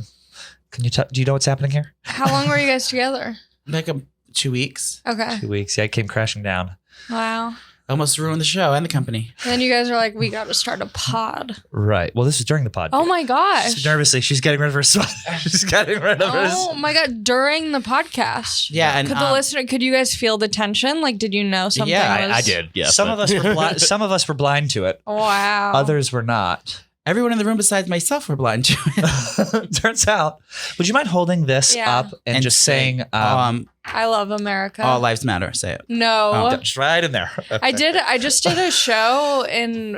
Can you do you know what's happening here? How long were you guys together? Like 2 weeks. Okay. 2 weeks. Yeah, it came crashing down. Wow. Almost ruined the show and the company. Then you guys are like, we got to start a pod. Right. Well, this is during the podcast. Oh my gosh. Nervously, she's getting rid of her sweater. She's getting rid of her. Oh my god! During the podcast, Yeah, and could you guys feel the tension? Like, did you know something? Yeah, was... I did. Yeah. Some of us were some of us were blind to it. Wow. Others were not. everyone in the room besides myself were blind to it. Turns out. Would you mind holding this Yeah. up and just saying I love America. all lives matter. Say it. No. just right in there? I just did a show in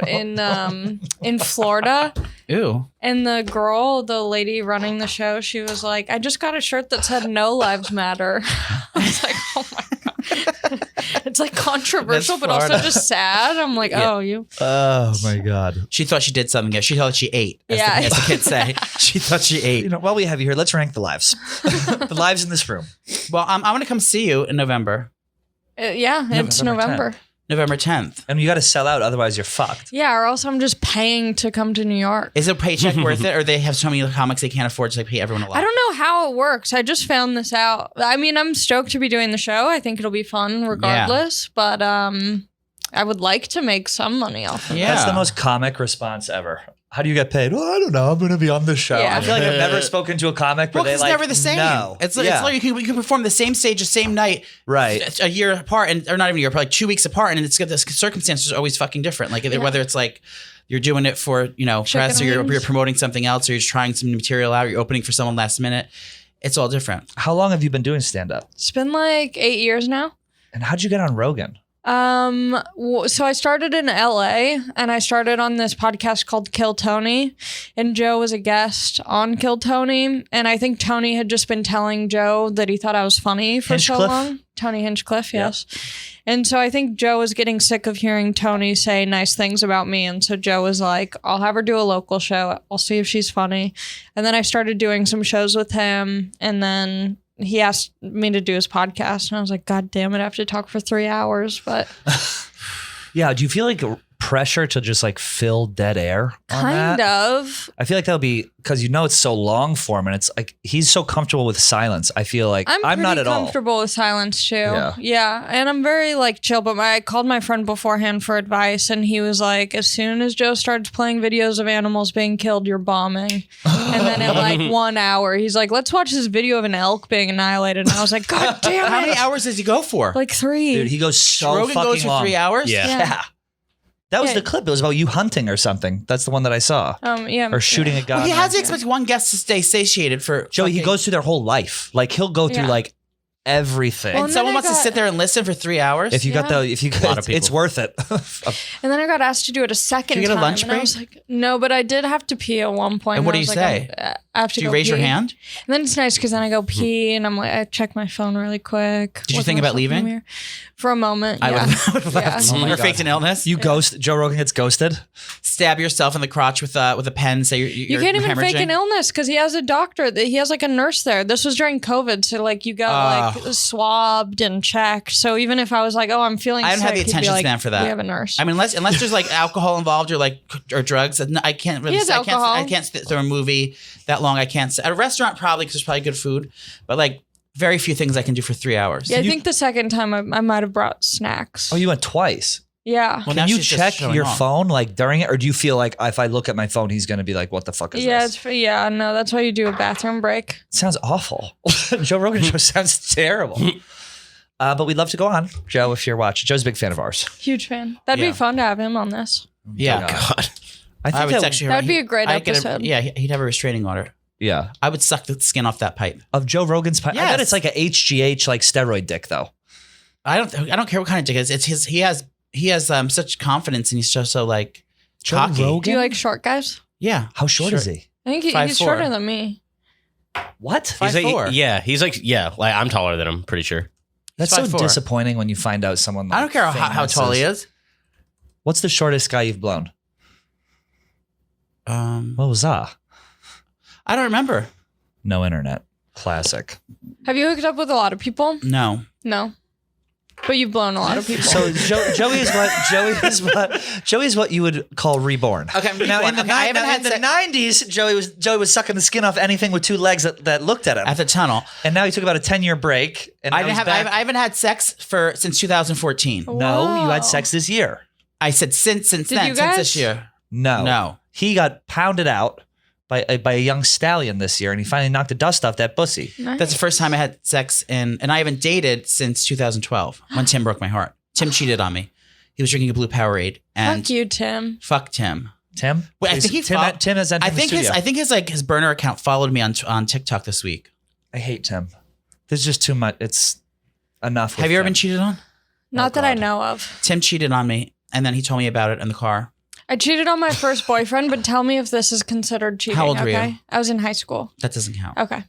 Florida, Ooh. and the lady running the show, she was like, I just got a shirt that said no lives matter. I was like, oh my god. It's like controversial, That's but also Florida. just sad. I'm like, oh, you. Oh my god. She thought she did something. She thought she ate. As Yeah. the kids say. She thought she ate. While we have you here, let's rank the lives. The lives in this room. Well, I'm going to come see you in November. Yeah, it's November. November 10th. And you got to sell out, otherwise you're fucked. Yeah, or else I'm just paying to come to New York. Is a paycheck worth it, or they have so many comics they can't afford to pay everyone a lot? I don't know how it works. I just found this out. I mean, I'm stoked to be doing the show. I think it'll be fun regardless. But I would like to make some money off of it. Yeah. That's the most comic response ever. How do you get paid? Well, I don't know. I'm going to be on the show. Yeah. I feel like I've never spoken to a comic where Well, they it's like, never the same. No. It's like you can perform the same stage the same night, Right. a year apart, or not even a year, but like 2 weeks apart, and it's the circumstances are always fucking different. Like whether it's like you're doing it for press, or you're wings. promoting something else, or you're just trying some new material out, or you're opening for someone last minute. It's all different. How long have you been doing stand-up? It's been like 8 years now. And how'd you get on Rogan? So I started in LA, and I started on this podcast called Kill Tony, and Joe was a guest on Kill Tony, and I think Tony had just been telling Joe that he thought I was funny for so Hinchcliffe? long. Tony Hinchcliffe, yes. And so I think Joe was getting sick of hearing Tony say nice things about me, and so Joe was like, I'll have her do a local show. I'll see if she's funny. And then I started doing some shows with him, and then he asked me to do his podcast, and I was like, God damn it, I have to talk for 3 hours. But Yeah. Do you feel like pressure to just like fill dead air on kind that? of. I feel like that'll be because it's so long form, and it's like he's so comfortable with silence. I feel like I'm not pretty at all. comfortable with silence too. Yeah. Yeah. And I'm very like chill, but I called my friend beforehand for advice, and he was like, as soon as Joe starts playing videos of animals being killed, you're bombing. And then in like 1 hour, he's like, let's watch this video of an elk being annihilated. And I was like, God damn it. How many hours does he go for? Like 3. Dude, he goes so Rogan fucking goes for long. 3 hours. Yeah. Yeah. That was Yeah. the clip. It was about you hunting or something. That's the one that I saw. Yeah. Or shooting a gun. Well, he has to expect one guest to stay satiated for. Joey, he fucking- goes through their whole life. Like he'll go through Yeah. like everything. Well, And and someone then I wants to got- sit there and listen for 3 hours. if you got Yeah. the, if you lot got, of people. it's worth it. And then I got asked to do it a second Did you get a time. lunch and I break? was like, no, but I did have to pee at one point. And what I do you was say? I have to Do you go raise your pee. hand? And then it's nice because then I go pee, and I'm like, I check my phone really quick. Did you look think about myself in the leaving? mirror. For a moment? I Yeah. would have left. Yeah. Oh my Or God. faked an illness. You ghost. Joe Rogan gets ghosted. Stab yourself in the crotch with a pen. Say you're You can't even fake an hemorrhaging. illness because he has a doctor. He has like a nurse there. This was during COVID, so like you got like swabbed and checked. So even if I was like, oh, I'm feeling I don't sick, have the he'd be attention like, span for that. We have a nurse. I mean, unless there's like alcohol involved or drugs, I can't really. He has I can't. alcohol. I can't sit through a movie that long. I can't. At a restaurant probably because there's probably good food, but like very few things I can do for 3 hours. yeah, I think the second time I might have brought snacks. Oh, you went twice. Yeah. Well, now Can you she's just check showing your off. phone like during it, or do you feel like if I look at my phone, he's gonna be like, "What the fuck is Yeah, this?" no, that's why you do a bathroom break. It sounds awful. Joe Rogan show sounds terrible. But we'd love to go on, Joe, if you're watching. Joe's a big fan of ours. Huge fan. That'd Yeah. be fun to have him on this. Yeah, God. I I think would that, actually. That'd be a great I'd get episode. yeah, he'd have a restraining order. yeah, I would suck the skin off that pipe. of Joe Rogan's. I bet Yes. it's like a HGH like steroid dick though. I don't care what kind of dick it is. It's his. He has such confidence, and he's so like Joe cocky. Rogan? Do you like short guys? Yeah. How short is he? I think he's 5'4". shorter than me. What? He's like, 5'4". like I'm taller than him, pretty sure. That's so 5'4". disappointing when you find out someone. Like I don't care how tall he is. What's the shortest guy you've blown? What was that? I don't remember. No internet. Classic. Have you hooked up with a lot of people? No. No. But you've blown a lot of people. So Joey is what you would call reborn. Okay, Now in the, okay, I haven't had in the 90s, Joey was sucking the skin off anything with 2 legs that looked at him. At the tunnel. And now he took about a 10-year break. And I now he's back. haven't had sex since 2014. No, Wow. you had sex this year. I said since then, you since guys? this year. No. He got pounded out by a young stallion this year, and he finally knocked the dust off that pussy. Nice. That's the first time I had sex and I haven't dated since 2012 when Tim broke my heart. Tim cheated on me. He was drinking a blue Powerade and Fuck you, Tim. fuck Tim. Tim? Wait, I think he Tim has entered the studio. I think his burner account followed me on TikTok this week. I hate Tim. There's just too much. It's enough. Have you ever been cheated on? Not that I God. know of. Tim cheated on me and then he told me about it in the car. I cheated on my first boyfriend, but tell me if this is considered cheating. How old were you? Okay, I was in high school. That doesn't count. Okay.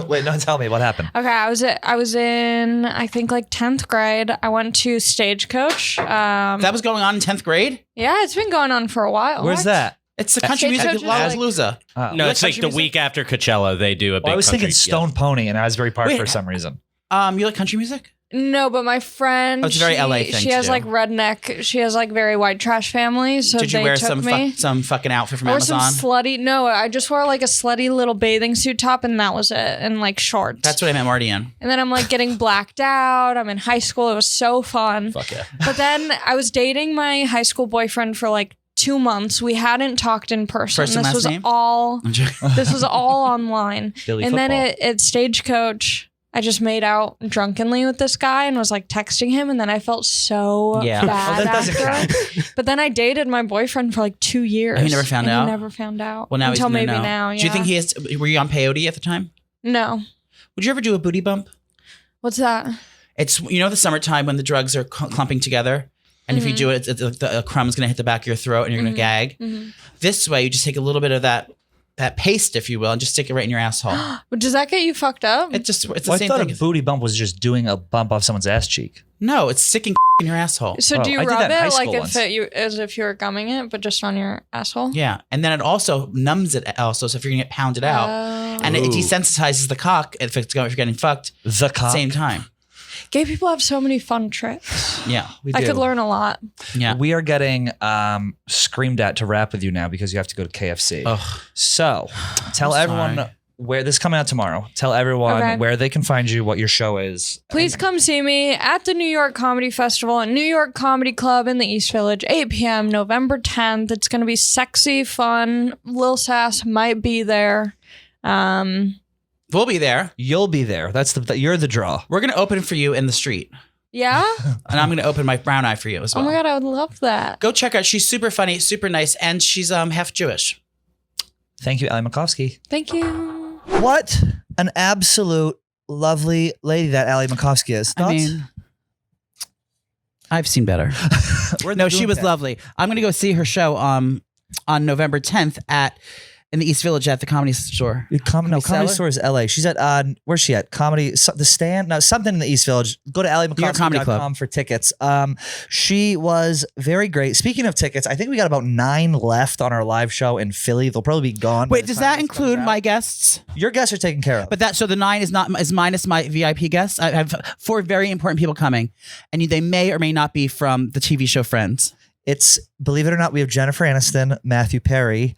Wait, no, tell me what happened. Okay, I was in I think like 10th grade. I went to Stagecoach. That was going on in 10th grade? Yeah, it's been going on for a while. Where's that? It's the country music Stagecoach is Lollapalooza. No, You it's like like the country week after Coachella. They do a big Well, I was thinking country- Stone Pony and Asbury Park Wait, for some reason. You like country music? No, but my friend, Oh, it's a very LA thing she to has do. like redneck. She has like very white trash family. So Did you they wear took me. some fucking outfit from Or some Amazon? slutty. No, I just wore like a slutty little bathing suit top, and that was it, and like shorts. That's what I met Marty in. And then I'm like getting blacked out. I'm in high school. It was so fun. Fuck yeah. But then I was dating my high school boyfriend for like 2 months. We hadn't talked in person. First and This last was name? all. I'm joking. This was all online. Billy And then football. at Stagecoach, I just made out drunkenly with this guy and was like texting him, and then I felt so Yeah. bad Well, that doesn't after. But then I dated my boyfriend for like 2 years. And he never found and out? He never found out. Well, now until he's gonna maybe know. now. Yeah. Do you think he is? Were you on peyote at the time? No. Would you ever do a booty bump? What's that? It's the summertime when the drugs are clumping together, and if you do it, the crumb's gonna hit the back of your throat, and you're gonna gag. This way, you just take a little bit of that paste, if you will, and just stick it right in your asshole. But does that get you fucked up? It's the Well, I same thought thing. a booty bump was just doing a bump off someone's ass cheek. No, it's sticking in your asshole. So Oh, do you I did rub that in high it like school if once. as if you were gumming it, but just on your asshole? Yeah, and then it also numbs it. Also, so if you're gonna get pounded out, and it Ooh. desensitizes the cock if you're getting fucked The at the cock. same time. Gay people have so many fun tricks. Yeah, We I do. could learn a lot. yeah. We are getting screamed at to rap with you now because you have to go to KFC. Ugh. So tell I'm everyone sorry. where this is coming out tomorrow. Tell everyone Okay. where they can find you, what your show is. Please come see me at the New York Comedy Festival at New York Comedy Club in the East Village, 8 p.m., November 10th. It's going to be sexy, fun. Lil Sas might be there. We'll be there. You'll be there. That's you're the draw. We're gonna open for you in the street, Yeah? and I'm gonna open my brown eye for you as Oh well. my God, I would love that. Go check her out. She's super funny, super nice, and she's half Jewish. Thank you, Ali Macofsky. Thank you. What an absolute lovely lady that Ali Macofsky is. I mean, I've seen better. We're No, she doing was that. lovely. I'm gonna go see her show on November 10th in the East Village at the Comedy Store. Comedy Cellar? Store is LA. She's at where's she at? The Stand? No, something in the East Village. Go to Comedy Club. AliMacofsky.com for tickets. She was very great. Speaking of tickets, I think we got about 9 left on our live show in Philly. They'll probably be gone. by Wait, the does time that this comes include out. my guests? Your guests are taken care of. But so the 9 is minus my VIP guests. I have 4 very important people coming, and they may or may not be from the TV show Friends. It's, believe it or not, we have Jennifer Aniston, Matthew Perry,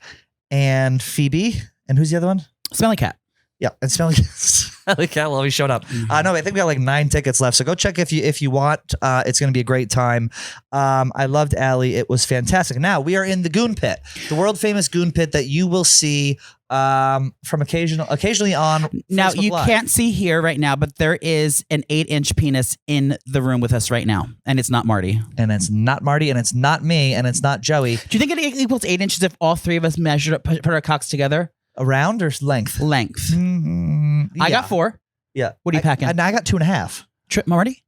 and Phoebe. And who's the other one? Smelly Cat. Yeah, and Smelly Cat will always showed up. No, I think we got like 9 tickets left. So go check if you want. It's going to be a great time. I loved Ali. It was fantastic. Now we are in the Goon Pit, the world famous Goon Pit that you will see from occasionally on. Now Facebook you Live. can't see here right now, but there is an 8-inch penis in the room with us right now, and it's not Marty. And it's not Marty, and it's not me, and it's not Joey. Do you think it equals 8 inches if all 3 of us measured up, put our cocks together? Around or length? Length. Mm-hmm. I got 4. Yeah. What are you packing? I got 2.5. Marty?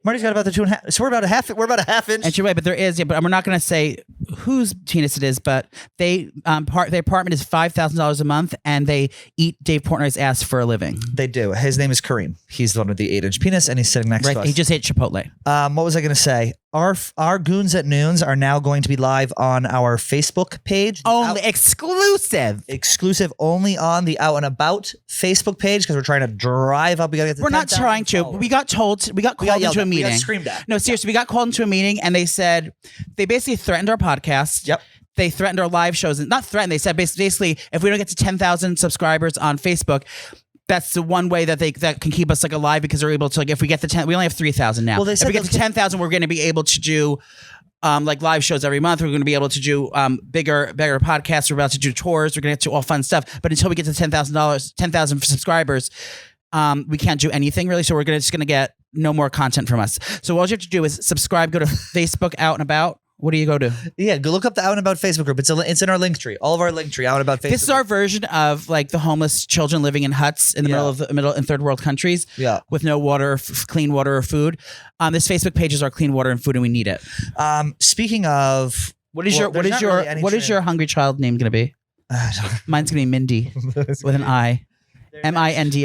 Marty's got about the 2.5. So we're about a half. We're about a half inch. And you're right, but there is. Yeah, but we're not going to say whose penis it is. But their apartment is $5,000 a month, and they eat Dave Portnoy's ass for a living. They do. His name is Kareem. He's the one with the 8-inch penis, and he's sitting next to Right? us. He just ate Chipotle. What was I going to say? our Goons at Noons are now going to be live on our Facebook page. Only exclusive. Exclusive only on the Out and About Facebook page because we're trying to drive up. We gotta get to We're not 10,000 trying to. followers. We got called yelled into a at. We got meeting. screamed at. No, seriously, we got called into a meeting and they said they basically threatened our podcast. Yep. They threatened our live shows, and not threatened. They said basically if we don't get to 10,000 subscribers on Facebook, that's the one way that that can keep us like alive because they're able to like if we get to 10, we only have 3,000 now. Well, they if said we get to 10,000, we're going to be able to do like live shows every month. We're going to be able to do bigger podcasts. We're about to do tours. We're going to get to all fun stuff. But until we get to $10,000 subscribers, we can't do anything really. So we're just going to get no more content from us. So all you have to do is subscribe. Go to Facebook Out and About. What do you go to? Yeah, go look up the Out and About Facebook group. It's in our link tree. All of our link tree, Out and About Facebook. This is our version of like the homeless children living in huts in the middle and third world countries. Yeah. With no water, clean water or food. This Facebook page is our clean water and food, and we need it. Speaking of, what is your hungry child name going to be? Mine's going to be Mindy with an I, Mindi.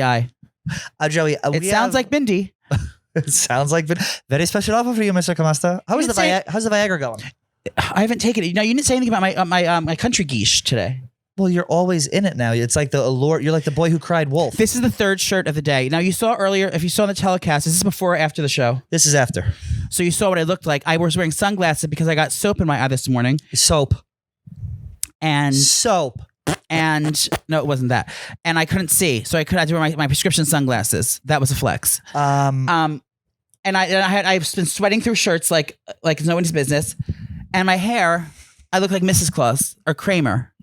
Joey, It sounds like Mindy. It sounds like very special offer for you, Mr. Kamasta. How's the Viagra going? I haven't taken it. You didn't say anything about my country geesh today. Well, you're always in it now. It's like the allure. You're like the boy who cried wolf. This is the third shirt of the day. Now you saw earlier, if you saw the telecast, is this before or after the show? This is after. So you saw what I looked like. I was wearing sunglasses because I got soap in my eye this morning. Soap. And no, it wasn't that. And I couldn't see, so I had to wear my prescription sunglasses. That was a flex. And I've been sweating through shirts like it's nobody's business. And my hair, I look like Mrs. Claus or Kramer.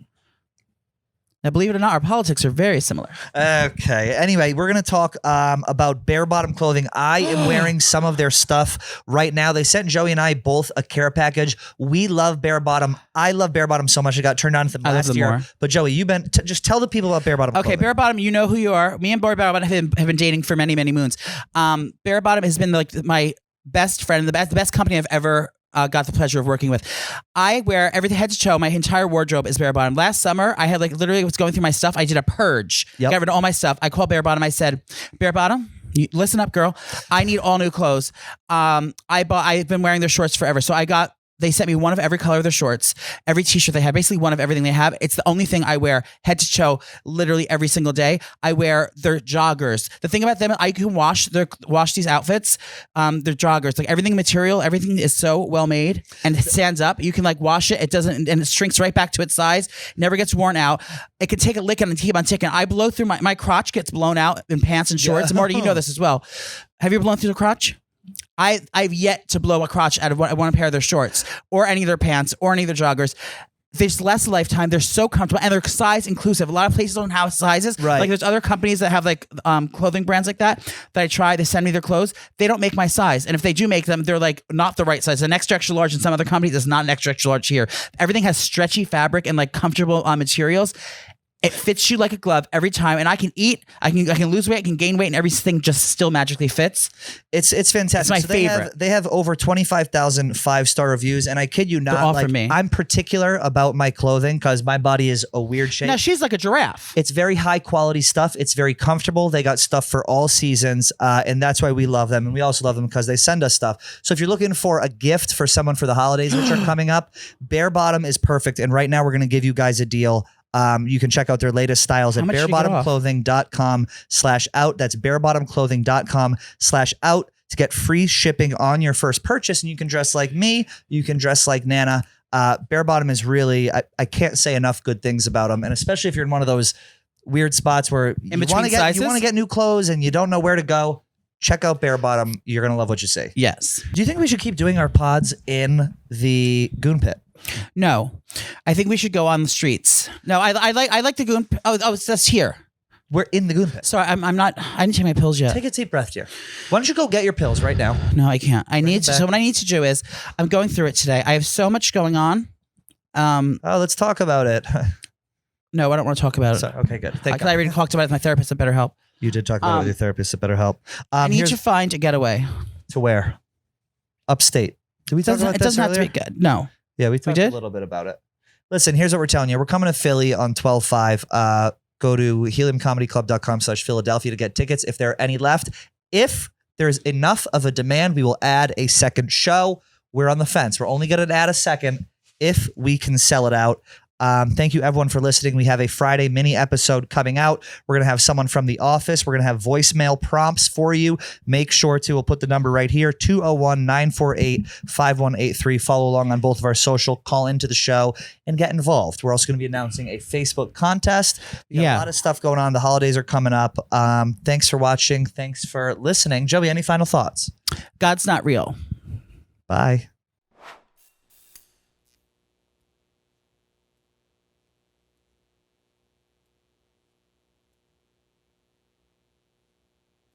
Now, believe it or not, our politics are very similar. Okay. Anyway, we're going to talk about Bearbottom Clothing. I am wearing some of their stuff right now. They sent Joey and I both a care package. We love Bearbottom. I love Bearbottom so much. I got turned on to them last year. More. But Joey, you've been just tell the people about Bearbottom. Okay, Clothing. Bearbottom, you know who you are. Me and Bearbottom have been dating for many, many moons. Bearbottom has been like my best friend, the best company I've ever got the pleasure of working with. I wear everything head to toe. My entire wardrobe is Bearbottom. Last summer, I had literally was going through my stuff. I did a purge. Got rid of all my stuff. I called Bearbottom. I said, Bearbottom, listen up, girl. I need all new clothes. I've been wearing their shorts forever. So they sent me one of every color of their shorts, every t-shirt they have, basically one of everything they have. It's the only thing I wear head to toe literally every single day. I wear their joggers. The thing about them, I can wash these outfits, their joggers, like everything material, everything is so well made and it stands up. You can wash it. It doesn't, and it shrinks right back to its size. Never gets worn out. It can take a licking and keep on ticking. I blow through my crotch gets blown out in pants and shorts. Yeah. Marty, you know this as well. Have you ever blown through the crotch? I've yet to blow a crotch out of one pair of their shorts or any of their pants or any of their joggers. They just last a lifetime. They're so comfortable and they're size inclusive. A lot of places don't have sizes. Right. Like there's other companies that have clothing brands like that I try. They send me their clothes. They don't make my size. And if they do make them, they're not the right size. An extra large in some other companies is not an extra large here. Everything has stretchy fabric and comfortable materials. It fits you like a glove every time, and I can eat, I can lose weight, I can gain weight, and everything just still magically fits. It's fantastic. It's my favorite. They have over 25,000 5-star reviews, and I kid you not, all for me. I'm particular about my clothing because my body is a weird shape. Now she's like a giraffe. It's very high quality stuff. It's very comfortable. They got stuff for all seasons, and that's why we love them. And we also love them because they send us stuff. So if you're looking for a gift for someone for the holidays, which are coming up, Bearbottom is perfect. And right now we're going to give you guys a deal. You can check out their latest styles at barebottomclothing.com/out. That's barebottomclothing.com/out to get free shipping on your first purchase. And you can dress like me. You can dress like Nana. Bearbottom is really, I can't say enough good things about them. And especially if you're in one of those weird spots where you want to get new clothes and you don't know where to go, check out Bearbottom. You're going to love what you see. Yes. Do you think we should keep doing our pods in the Goon Pit? No, I think we should go on the streets. No, I like the Goon. Oh, that's here. We're in the Goon Pit. Sorry, I'm not. I didn't take my pills yet. Take a deep breath, dear. Why don't you go get your pills right now? No, I can't. I need to. So what I need to do is, I'm going through it today. I have so much going on. Let's talk about it. No, I don't want to talk about it. Sorry, okay, good. I already talked about it with my therapist at BetterHelp. You did talk about it with your therapist at BetterHelp. I need to find a getaway. To where? Upstate. Did we talk about this It doesn't earlier? have to be good. No. Yeah, we talked a little bit about it. Listen, here's what we're telling you. We're coming to Philly on 12/5. Go to heliumcomedyclub.com/Philadelphia to get tickets if there are any left. If there's enough of a demand, we will add a second show. we're on the fence. We're only going to add a second if we can sell it out. Thank you everyone for listening. We have a Friday mini episode coming out. We're going to have someone from the office. We're going to have voicemail prompts for you. Make sure to, we'll put the number right here, 201-948-5183. Follow along on both of our social, call into the show and get involved. We're also going to be announcing a Facebook contest. We have a lot of stuff going on. The holidays are coming up. Thanks for watching. Thanks for listening. Joey, any final thoughts? God's not real. Bye.